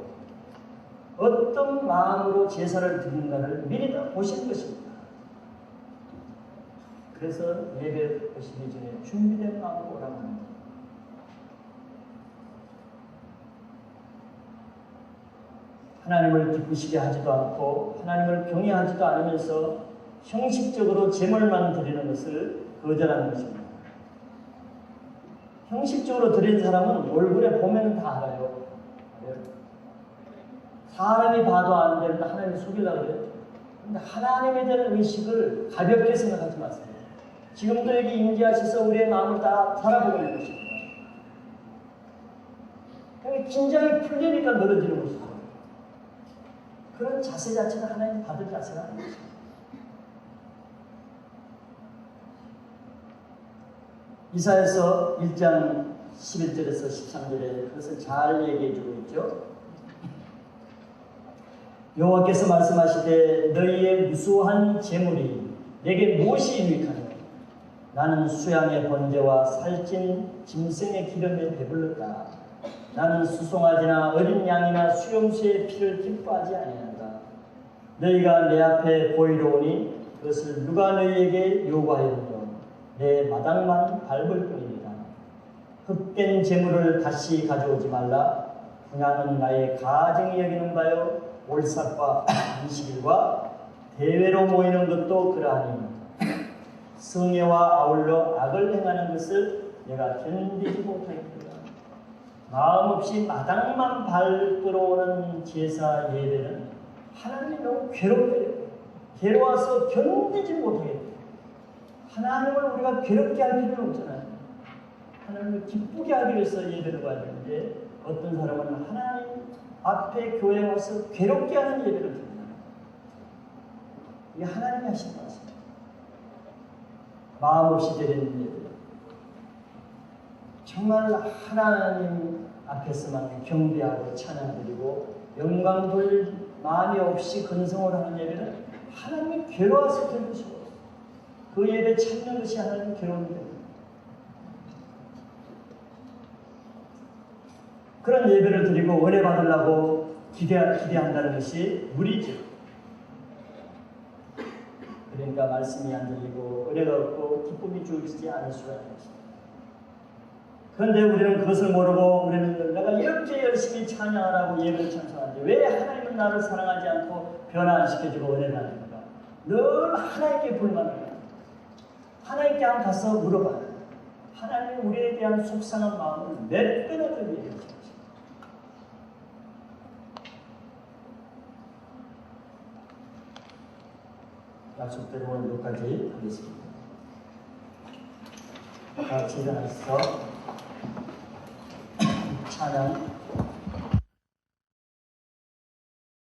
어떤 마음으로 제사를 드린가를 미리 다 보신 것입니다. 그래서 예배 오시기 전에 준비된 마음으로 오라고 합니다. 하나님을 기쁘시게 하지도 않고 하나님을 경외하지도 않으면서 형식적으로 제물만 드리는 것을 거절하는 것입니다. 형식적으로 드린 사람은 얼굴에 보면 다 알아요. 사람이 봐도 안 되는데 하나님이 속이려고 그래요. 근데 하나님에 대한 의식을 가볍게 생각하지 마세요. 지금도 여기 임재하셔서 우리의 마음을 다 살아보고 있는 것입니다. 긴장이 풀리니까 늘어지는 것이죠. 그런 자세 자체는 하나님 받을 자세가 아닌 것입니다. 이사야서 1장 11절에서 13절에 그것을 잘 얘기해 주고 있죠. 여호와께서 말씀하시되 너희의 무수한 재물이 내게 무엇이 유익하냐? 나는 수양의 번제와 살찐 짐승의 기름에 배불렀다. 나는 수송아지나 어린 양이나 수염수의 피를 기뻐하지 아니한다. 너희가 내 앞에 보이러 오니 그것을 누가 너희에게 요구하였느냐? 내 마당만 밟을 뿐이니라. 흡된 재물을 다시 가져오지 말라. 분양은 나의 가증이 여기는 바요. 올삭과 안식일과 대회로 모이는 것도 그러하니 성회와 아울러 악을 행하는 것을 내가 견디지 못하겠다. 마음 없이 마당만 밟으러 오는 제사 예배는 하나님이 너무 괴로워서 견디지 못하겠다. 하나님을 우리가 괴롭게 할 필요는 없잖아요. 하나님을 기쁘게 하기 위해서 예배를 가야 되는데 어떤 사람은 하나님 앞에 교회에 와서 괴롭게 하는 예배를 드립니다. 이게 하나님이 하신 것입니다. 마음 없이 드리는 예배. 정말 하나님 앞에서만 경배하고 찬양드리고 영광 돌릴 마음이 없이 근성을 하는 예배는 하나님이 괴로워서 드리는 것이고 그 예배 찾는 것이 하나님 괴로움입니다. 그런 예배를 드리고 은혜 받으려고 기대한다는 것이 무리죠. 그러니까 말씀이 안 들리고 은혜가 없고 기쁨이 주어지지 않을 수가 있는 것입니다. 그런데 우리는 그것을 모르고 우리는 내가 이렇게 열심히 찬양하라고 예배를 찬송하는데 왜 하나님은 나를 사랑하지 않고 변화 안 시켜주고 은혜를 안 합니까? 늘 하나님께 불만을 해요. 하나님께 한 가서 물어봐요. 하나님이 우리에 대한 속상한 마음을 몇 배나 더 얘기해 주십시오. 약속대로 오늘 여기까지 하겠습니다. 다 같이 일어나서 찬양